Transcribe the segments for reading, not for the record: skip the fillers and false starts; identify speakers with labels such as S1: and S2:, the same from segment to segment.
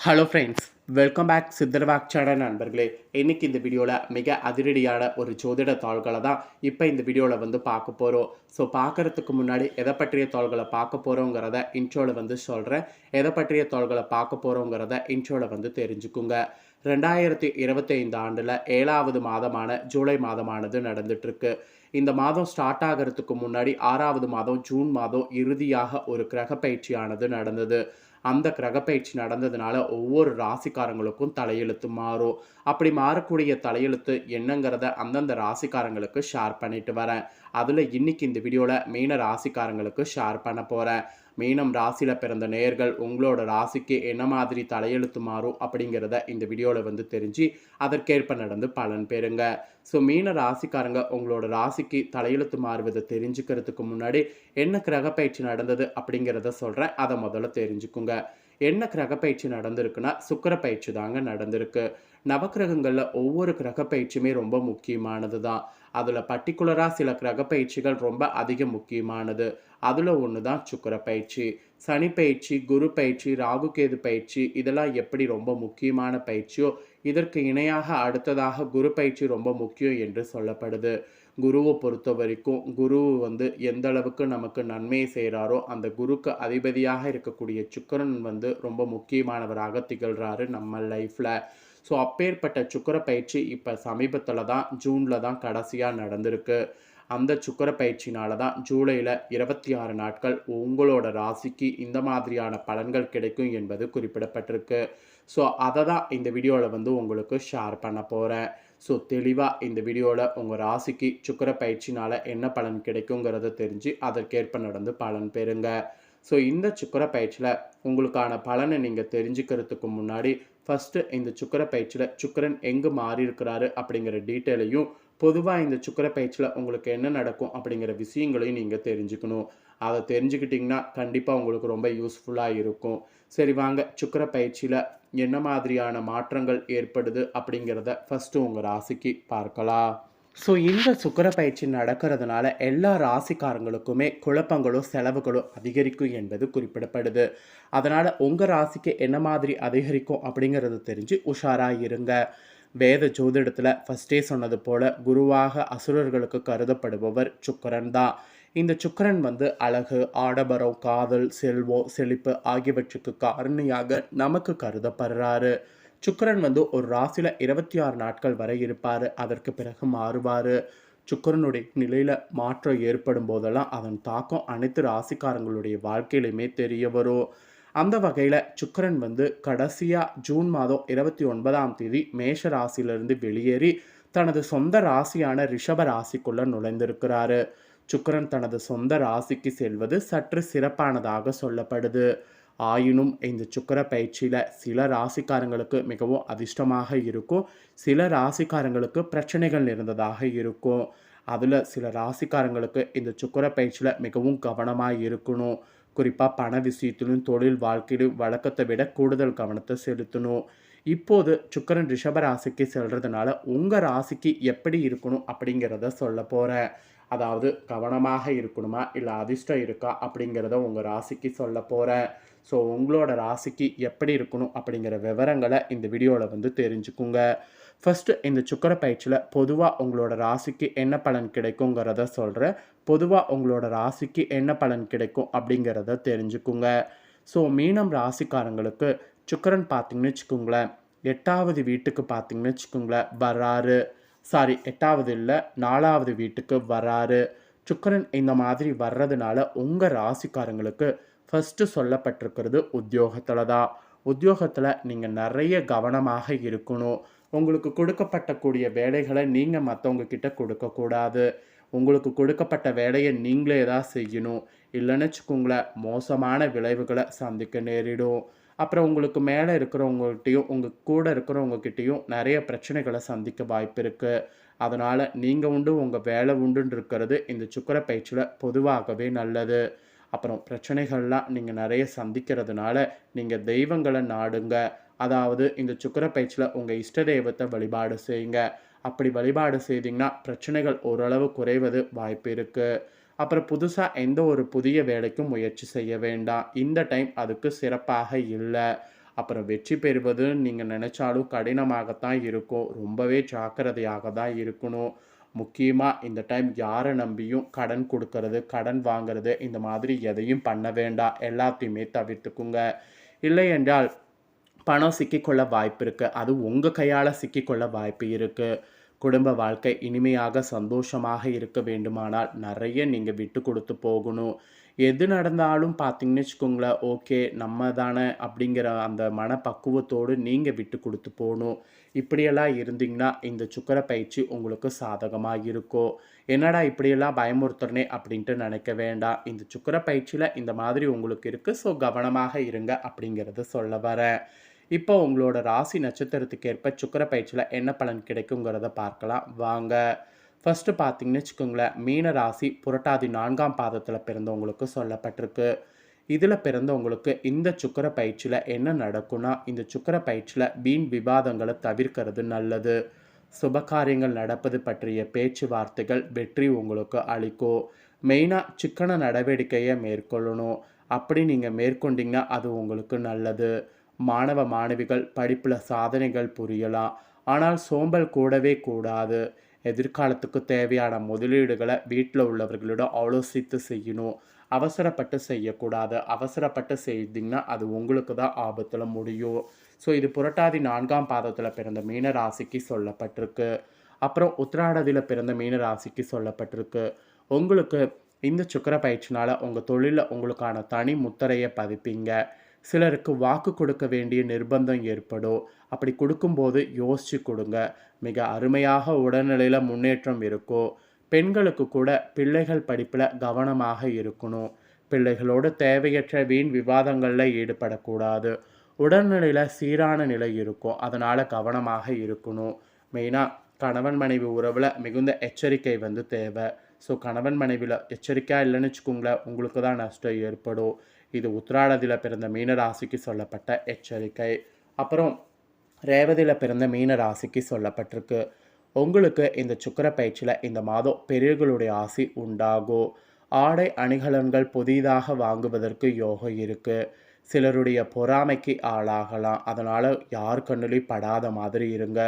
S1: Hello friends, welcome back சித்தர்வாக் channel நண்பர்களே. இன்னைக்கு இந்த வீடியோவில் மிக அதிரடியான ஒரு ஜோதிட தாள்களை தான் இப்போ இந்த வீடியோவில் பார்க்க போகிறோம். ஸோ பார்க்குறதுக்கு முன்னாடி எதை பற்றிய தாள்களை பார்க்க போகிறோங்கிறத இன்ட்ரோவில் சொல்கிறேன். எதை பற்றிய தாள்களை பார்க்க போகிறோங்கிறத இன்ட்ரோவில் தெரிஞ்சுக்குங்க. 2025 ஆண்டில் 7வது மாதமான ஜூலை மாதமானது நடந்துட்டுருக்கு. இந்த மாதம் ஸ்டார்ட் ஆகிறதுக்கு முன்னாடி 6வது மாதம் ஜூன் மாதம் இறுதியாக ஒரு கிரக பயிற்சியானது நடந்தது. அந்த கிரகப்பயிற்சி நடந்ததுனால ஒவ்வொரு ராசிக்காரங்களுக்கும் தலையெழுத்து மாறும். அப்படி மாறக்கூடிய தலையெழுத்து என்னங்கிறத அந்தந்த ராசிக்காரங்களுக்கு ஷேர் பண்ணிட்டு வரேன். அதில் இன்னைக்கு இந்த வீடியோவில் மீன ராசிக்காரங்களுக்கு ஷேர் பண்ண போகிறேன். மீனம் ராசியில் பிறந்த நேயர்கள் உங்களோட ராசிக்கு என்ன மாதிரி தலையெழுத்து மாறும் அப்படிங்கிறத இந்த வீடியோவில் தெரிஞ்சு அதற்கேற்ப நடந்து பலன் பெறுங்க. ஸோ மீன ராசிக்காரங்க உங்களோட ராசிக்கு தலையெழுத்து மாறுவதை தெரிஞ்சுக்கிறதுக்கு முன்னாடி என்ன கிரகப்பயிற்சி நடந்தது அப்படிங்கிறத சொல்கிறேன். அதை முதல்ல தெரிஞ்சுக்குங்க. என்ன கிரகப்பயிற்சி நடந்திருக்குன்னா சுக்கிர பயிற்சி தாங்க நடந்திருக்கு. நவக்கிரகங்களில் ஒவ்வொரு கிரகப்பயிற்சியுமே ரொம்ப முக்கியமானது தான். அதில் பர்டிகுலராக சில கிரகப்பயிற்சிகள் ரொம்ப அதிக முக்கியமானது. அதில் ஒன்று தான் சுக்கிர பயிற்சி. சனி பயிற்சி, குரு பயிற்சி, ராகு கேது பயிற்சி இதெல்லாம் எப்படி ரொம்ப முக்கியமான பயிற்சியோ இதற்கு இணையாக அடுத்ததாக குரு பயிற்சி ரொம்ப முக்கியம் என்று சொல்லப்படுது. குருவை பொறுத்த வரைக்கும் குரு எந்த அளவுக்கு நமக்கு நன்மையை செய்கிறாரோ அந்த குருக்கு அதிபதியாக இருக்கக்கூடிய சுக்கிரன் ரொம்ப முக்கியமானவராக திகழ்கிறாரு நம்ம லைஃப்பில். ஸோ அப்பேற்பட்ட சுக்கிர பயிற்சி இப்போ சமீபத்தில் தான் ஜூனில் தான் கடைசியாக நடந்திருக்கு. அந்த சுக்கிர பயிற்சினால தான் ஜூலையில் 26 நாட்கள் உங்களோட ராசிக்கு இந்த மாதிரியான பலன்கள் கிடைக்கும் என்பது குறிப்பிடப்பட்டிருக்கு. ஸோ அதை தான் இந்த வீடியோவில் உங்களுக்கு ஷேர் பண்ண போகிறேன். ஸோ தெளிவாக இந்த வீடியோவில் உங்கள் ராசிக்கு சுக்கிர பயிற்சினால் என்ன பலன் கிடைக்குங்கிறத தெரிஞ்சு அதற்கேற்ப நடந்து பலன் பெறுங்க. ஸோ இந்த சுக்கிர பயிற்சியில் உங்களுக்கான பலனை நீங்கள் தெரிஞ்சுக்கிறதுக்கு முன்னாடி ஃபஸ்ட்டு இந்த சுக்கிர பயிற்சியில் சுக்கிரன் எங்கே மாறி இருக்கிறாரு அப்படிங்கிற டீட்டெயிலையும் பொதுவாக இந்த சுக்கிர பயிற்சியில் உங்களுக்கு என்ன நடக்கும் அப்படிங்கிற விஷயங்களையும் நீங்கள் தெரிஞ்சுக்கணும். அதை தெரிஞ்சுக்கிட்டிங்கன்னா கண்டிப்பாக உங்களுக்கு ரொம்ப யூஸ்ஃபுல்லாக இருக்கும். சரி வாங்க, சுக்கிர பயிற்சியில் என்ன மாதிரியான மாற்றங்கள் ஏற்படுது அப்படிங்கிறத ஃபஸ்ட்டு உங்கள் ராசிக்கு பார்க்கலாம். ஸோ இந்த சுக்கிர பயிற்சி நடக்கிறதுனால எல்லா ராசிக்காரங்களுக்குமே குழப்பங்களும் செலவுகளும் அதிகரிக்கும் என்பது குறிப்பிடப்படுது. அதனால் உங்கள் ராசிக்கு என்ன மாதிரி அதிகரிக்கும் அப்படிங்கிறது தெரிஞ்சு உஷாராக இருங்க. வேத ஜோதிடத்தில் ஃபஸ்ட்டே சொன்னது போல் குருவாக அசுரர்களுக்கு கருதப்படுபவர் சுக்கிரன் தான். இந்த சுக்கிரன் அழகு, ஆடம்பரம், காதல், செல்வம், செழிப்பு ஆகியவற்றுக்கு காரணியாக நமக்கு கருதப்படுறாரு. சுக்கிரன் ஒரு ராசியில் 26 நாட்கள் வரை இருப்பார். அதற்கு பிறகு மாறுவார். சுக்கிரனுடைய நிலையில் மாற்றம் ஏற்படும் போதெல்லாம் அதன் தாக்கம் அனைத்து ராசிக்காரங்களுடைய வாழ்க்கையிலுமே தெரிய வரும். அந்த வகையில் சுக்கிரன் கடைசியாக ஜூன் மாதம் 29ஆம் தேதி மேஷ ராசியிலிருந்து வெளியேறி தனது சொந்த ராசியான ரிஷப ராசிக்குள்ளே நுழைந்திருக்கிறாரு. சுக்கிரன் தனது சொந்த ராசிக்கு செல்வது சற்று சிறப்பானதாக சொல்லப்படுது. ஆயினும் இந்த சுக்கிர பயிற்சியில் சில ராசிக்காரங்களுக்கு மிகவும் அதிர்ஷ்டமாக இருக்கும், சில ராசிக்காரங்களுக்கு பிரச்சனைகள் நிறைந்ததாக இருக்கும். அதில் சில ராசிக்காரங்களுக்கு இந்த சுக்கிர பயிற்சியில் மிகவும் கவனமாக இருக்கணும். குறிப்பாக பண விஷயத்திலும் தொழில் வாழ்க்கையிலும் வழக்கத்தை விட கூடுதல் கவனத்தை செலுத்தணும். இப்போது சுக்கிரன் ரிஷப ராசிக்கு செல்றதுனால உங்கள் ராசிக்கு எப்படி இருக்கணும் அப்படிங்கிறத சொல்ல போகிறேன். அதாவது கவனமாக இருக்கணுமா இல்லை அதிர்ஷ்டம் இருக்கா அப்படிங்கிறத உங்கள் ராசிக்கு சொல்ல போகிறேன். ஸோ உங்களோட ராசிக்கு எப்படி இருக்கணும் அப்படிங்கிற விவரங்களை இந்த வீடியோவில் தெரிஞ்சுக்குங்க. ஃபஸ்ட்டு இந்த சுக்கிர பயிற்சியில் பொதுவாக உங்களோட ராசிக்கு என்ன பலன் கிடைக்குங்கிறத சொல்கிறேன். பொதுவாக உங்களோட ராசிக்கு என்ன பலன் கிடைக்கும் அப்படிங்கிறத தெரிஞ்சுக்குங்க. ஸோ மீனம் ராசிக்காரங்களுக்கு சுக்கிரன் பார்த்திங்கன்னு வச்சுக்கோங்களேன், 8வது வீட்டுக்கு பார்த்திங்கன்னு வச்சுக்கோங்களேன் வராரு. 8வது இல்லை, 4வது வீட்டுக்கு வராரு. சுக்கிரன் இந்த மாதிரி வர்றதுனால உங்கள் ராசிக்காரங்களுக்கு ஃபஸ்ட்டு சொல்லப்பட்டிருக்கிறது உத்தியோகத்தில் தான். உத்தியோகத்தில் நீங்கள் நிறைய கவனமாக இருக்கணும். உங்களுக்கு கொடுக்கப்பட்டக்கூடிய வேலைகளை நீங்கள் மற்றவங்க கிட்ட கொடுக்கக்கூடாது. உங்களுக்கு கொடுக்கப்பட்ட வேலையை நீங்களே தான் செய்யணும். இல்லைன்னு வச்சுக்கோங்களேன், மோசமான விளைவுகளை சந்திக்க நேரிடும். அப்புறம் உங்களுக்கு மேலே இருக்கிறவங்ககிட்டையும் உங்கள் கூட இருக்கிறவங்கக்கிட்டையும் நிறைய பிரச்சனைகளை சந்திக்க வாய்ப்பு இருக்குது. அதனால் நீங்கள் உண்டு உங்கள் வேலை உண்டுன்னு இருக்கிறது இந்த சுக்கிர பயிற்சியில் பொதுவாகவே நல்லது. அப்புறம் பிரச்சனைகள்லாம் நீங்கள் நிறைய சந்திக்கிறதுனால நீங்கள் தெய்வங்களை நாடுங்க. அதாவது இந்த சுக்கிர பயிற்சியில் உங்கள் இஷ்ட தெய்வத்தை வழிபாடு செய்யுங்க. அப்படி வழிபாடு செய்தீங்கன்னா பிரச்சனைகள் ஓரளவு குறைவது வாய்ப்பு இருக்குது. அப்புறம் புதுசாக எந்த ஒரு புதிய வேலைக்கும் முயற்சி செய்ய வேண்டாம். இந்த டைம் அதுக்கு சிறப்பாக இல்லை. அப்புறம் வெற்றி பெறுவது நீங்கள் நினச்சாலும் கடினமாகத்தான் இருக்கும். ரொம்பவே ஜாக்கிரதையாக தான் இருக்கணும். முக்கியமாக இந்த டைம் யாரை நம்பியும் கடன் கொடுக்கறது, கடன் வாங்கிறது இந்த மாதிரி எதையும் பண்ண வேண்டாம். எல்லாத்தையுமே தவிர்த்துக்குங்க. இல்லை என்றால் பணம் சிக்கிக்கொள்ள வாய்ப்பு இருக்குது. அது உங்கள் கையால் சிக்கிக்கொள்ள வாய்ப்பு இருக்குது. குடும்ப வாழ்க்கை இனிமையாக சந்தோஷமாக இருக்க வேண்டுமானால் நிறைய நீங்கள் விட்டு கொடுத்து போகணும். எது நடந்தாலும் பார்த்தீங்கன்னு வச்சுக்கோங்களேன், ஓகே நம்ம தானே அப்படிங்கிற அந்த மனப்பக்குவத்தோடு நீங்கள் விட்டு கொடுத்து போகணும். இப்படியெல்லாம் இருந்தீங்கன்னா இந்த சுக்கிர பயிற்சி உங்களுக்கு சாதகமாக இருக்கும். என்னடா இப்படியெல்லாம் பயமுறுத்துறனே அப்படின்ட்டு நினைக்க வேண்டாம். இந்த சுக்கிர பயிற்சியில் இந்த மாதிரி உங்களுக்கு இருக்குது. ஸோ கவனமாக இருங்க அப்படிங்கிறத சொல்ல வரேன். இப்போ உங்களோட ராசி நட்சத்திரத்துக்கு ஏற்ப சுக்கிர பயிற்சியில் என்ன பலன் கிடைக்குங்கிறத பார்க்கலாம் வாங்க. ஃபஸ்ட்டு பார்த்தீங்கன்னு வச்சுக்கோங்களேன், மீன ராசி புரட்டாதி 4ஆம் பாதத்தில் பிறந்தவங்களுக்கு சொல்லப்பட்டிருக்கு. இதில் பிறந்தவங்களுக்கு இந்த சுக்கிர பயிற்சியில் என்ன நடக்கும்னா, இந்த சுக்கிர பயிற்சியில் வீண் விவாதங்களை தவிர்க்கிறது நல்லது. சுபகாரியங்கள் நடப்பது பற்றிய பேச்சுவார்த்தைகள் வெற்றி உங்களுக்கு அளிக்கும். மெயினாக சிக்கன நடவடிக்கையை மேற்கொள்ளணும். அப்படி நீங்கள் மேற்கொண்டீங்கன்னா அது உங்களுக்கு நல்லது. மாணவ மாணவிகள் படிப்பில் சாதனைகள் புரியலாம். ஆனால் சோம்பல் கூடவே கூடாது. எதிர்காலத்துக்கு தேவையான முதலீடுகளை வீட்டில் உள்ளவர்களிடம் ஆலோசித்து செய்யணும். அவசரப்பட்டு செய்யக்கூடாது. அவசரப்பட்டு செய்தீங்கன்னா அது உங்களுக்கு தான் ஆபத்தில் முடியும். ஸோ இது புரட்டாதி 4ஆம் பாதத்தில் பிறந்த மீன ராசிக்கு சொல்லப்பட்டிருக்கு. அப்புறம் உத்திராடதியில் பிறந்த மீன ராசிக்கு சொல்லப்பட்டிருக்கு. உங்களுக்கு இந்த சுக்கிர பயிற்சினால் உங்கள் தொழிலில் உங்களுக்கான தனி முத்திரையை பதிப்பீங்க. சிலருக்கு வாக்கு கொடுக்க வேண்டிய நிர்பந்தம் ஏற்படும். அப்படி கொடுக்கும்போது யோசித்து கொடுங்க. மிக அருமையாக உடல்நிலையில் முன்னேற்றம் இருக்கும். பெண்களுக்கு கூட பிள்ளைகள் படிப்பில் கவனமாக இருக்கணும். பிள்ளைகளோடு தேவையற்ற வீண் விவாதங்களில் ஈடுபடக்கூடாது. உடல்நிலையில் சீரான நிலை இருக்கும். அதனால் கவனமாக இருக்கணும். மெயினாக கணவன் மனைவி உறவில் மிகுந்த எச்சரிக்கை தேவை. ஸோ கணவன் மனைவியில் எச்சரிக்கையாக இல்லைன்னு வச்சுக்கோங்களேன், உங்களுக்கு தான் நஷ்டம் ஏற்படும். இது உத்திராடதியில் பிறந்த மீன ராசிக்கு சொல்லப்பட்ட எச்சரிக்கை. அப்புறம் ரேவதியில் பிறந்த மீன ராசிக்கு சொல்லப்பட்டிருக்கு. உங்களுக்கு இந்த சுக்கிர பயிற்சியில் இந்த மாதம் பெரியர்களுடைய ஆசி உண்டாகும். ஆடை அணிகலன்கள் புதிதாக வாங்குவதற்கு யோகம் இருக்குது. சிலருடைய பொறாமைக்கு ஆளாகலாம். அதனால் யார் கண்ணிலையும் படாத மாதிரி இருங்க.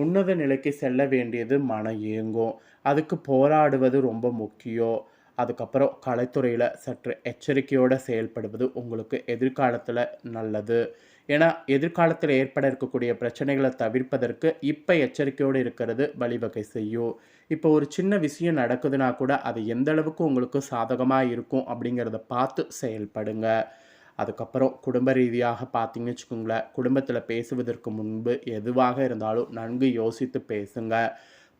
S1: உன்னத நிலைக்கு செல்ல வேண்டியது மனம் ஏங்கும். அதுக்கு போராடுவது ரொம்ப முக்கியம். அதுக்கப்புறம் கலைத்துறையில் சற்று எச்சரிக்கையோடு செயல்படுவது உங்களுக்கு எதிர்காலத்தில் நல்லது. ஏன்னா எதிர்காலத்தில் ஏற்பட இருக்கக்கூடிய பிரச்சனைகளை தவிர்ப்பதற்கு இப்போ எச்சரிக்கையோடு இருக்கிறது வழிவகை செய்யும். இப்போ ஒரு சின்ன விஷயம் நடக்குதுன்னா கூட அது எந்த அளவுக்கு உங்களுக்கு சாதகமாக இருக்கும் அப்படிங்கிறத பார்த்து செயல்படுங்க. அதுக்கப்புறம் குடும்ப ரீதியாக பார்த்தீங்கன்னு வச்சுக்கோங்களேன், குடும்பத்தில் பேசுவதற்கு முன்பு எதுவாக இருந்தாலும் நன்கு யோசித்து பேசுங்க.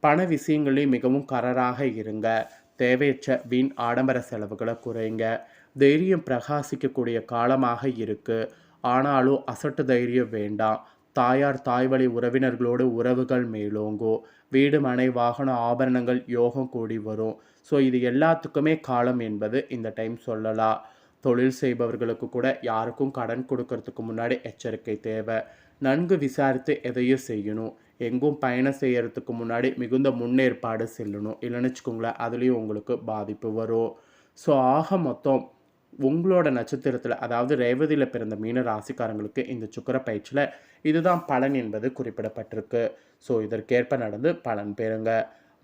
S1: பண விஷயங்களையும் மிகவும் கராராக இருங்க. தேவையற்ற வீண் ஆடம்பர செலவுகளை குறைங்க. தைரியம் பிரகாசிக்கக்கூடிய காலமாக இருக்குது. ஆனாலும் அசட்டு தைரியம் வேண்டாம். தாயார் தாய்வழி உறவினர்களோடு உறவுகள் மேலோங்கும். வீடு மனை வாகன ஆபரணங்கள் யோகம் கூடி வரும். ஸோ இது எல்லாத்துக்குமே காலம் என்பது இந்த டைம் சொல்லலாம். தொழில் செய்பவர்களுக்கு கூட யாருக்கும் கடன் கொடுக்கறதுக்கு முன்னாடி எச்சரிக்கை தேவை. நன்கு விசாரித்து எதையும் செய்யணும். எங்கும் பயணம் செய்யறதுக்கு முன்னாடி மிகுந்த முன்னேற்பாடு செல்லணும். இல்லைன்னு வச்சுக்கோங்களேன், அதுலேயும் உங்களுக்கு பாதிப்பு வரும். ஸோ ஆக மொத்தம் உங்களோட நட்சத்திரத்தில், அதாவது ரேவதியில் பிறந்த மீன ராசிக்காரங்களுக்கு இந்த சுக்கிர பயிற்சியில் இதுதான் பலன் என்பது குறிப்பிடப்பட்டிருக்கு. ஸோ இதற்கேற்ப நடந்து பலன் பெறுங்க.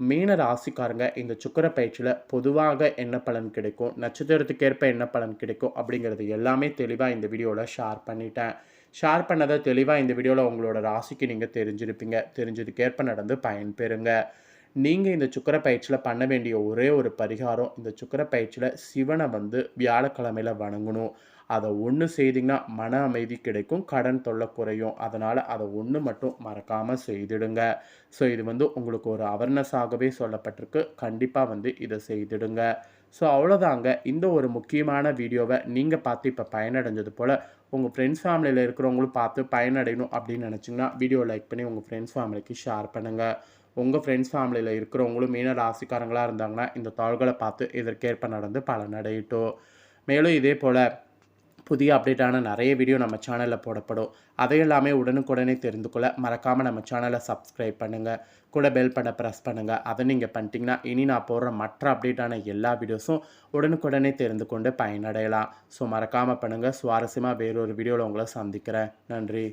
S1: மீன ராசிக்காரங்க இந்த சுக்கிர பயிற்சியில் பொதுவாக என்ன பலன் கிடைக்கும், நட்சத்திரத்துக்கேற்ப என்ன பலன் கிடைக்கும் அப்படிங்கிறது எல்லாமே தெளிவாக இந்த வீடியோவில் ஷேர் பண்ணிட்டேன். ஷேர் பண்ணதை தெளிவாக இந்த வீடியோவில் உங்களோட ராசிக்கு நீங்கள் தெரிஞ்சிருப்பீங்க. தெரிஞ்சதுக்கேற்ப நடந்து பயன்பெறுங்க. நீங்கள் இந்த சுக்கிர பயிற்சியில் பண்ண வேண்டிய ஒரே ஒரு பரிகாரம், இந்த சுக்கிர பயிற்சியில் சிவனை வியாழக்கிழமையில் வணங்கணும். அதை ஒன்று செய்திங்கன்னா மன அமைதி கிடைக்கும், கடன் தொல்லை குறையும். அதனால் அதை ஒன்று மட்டும் மறக்காமல் செய்திடுங்க. ஸோ இது உங்களுக்கு ஒரு அவேர்னஸாகவே சொல்லப்பட்டிருக்கு. கண்டிப்பாக இதை செய்திடுங்க. ஸோ அவ்வளோதாங்க. இந்த ஒரு முக்கியமான வீடியோவை நீங்கள் பார்த்து இப்போ பயனடைஞ்சது போல் உங்கள் ஃப்ரெண்ட்ஸ் ஃபேமிலியில் இருக்கிறவங்களும் பார்த்து பயனடையணும் அப்படின்னு நினச்சிங்கன்னா வீடியோ லைக் பண்ணி உங்கள் ஃப்ரெண்ட்ஸ் ஃபேமிலிக்கு ஷேர் பண்ணுங்கள். உங்கள் ஃப்ரெண்ட்ஸ் ஃபேமிலியில் இருக்கிறவங்களும் மீன ராசிக்காரங்களாக இருந்தாங்கன்னா இந்த தாள்களை பார்த்து இதற்கேற்ப நடந்து பலனடையட்டும். மேலும் இதே போல் புதிய அப்டேட்டான நிறைய வீடியோ நம்ம சேனலில் போடப்படும். அதையெல்லாமே உடனுக்குடனே தெரிந்து கொள்ள மறக்காமல் நம்ம சேனலை சப்ஸ்கிரைப் பண்ணுங்கள். கூட பெல் பட்டனை ப்ரெஸ் பண்ணுங்கள். அதை நீங்கள் பண்ணிட்டீங்கன்னா இனி நான் போடுற மற்ற அப்டேட்டான எல்லா வீடியோஸும் உடனுக்குடனே தெரிந்து கொண்டு பயனடையலாம். ஸோ மறக்காமல் பண்ணுங்கள். சுவாரஸ்யமாக வேறொரு வீடியோவில் உங்களை சந்திக்கிறேன். நன்றி.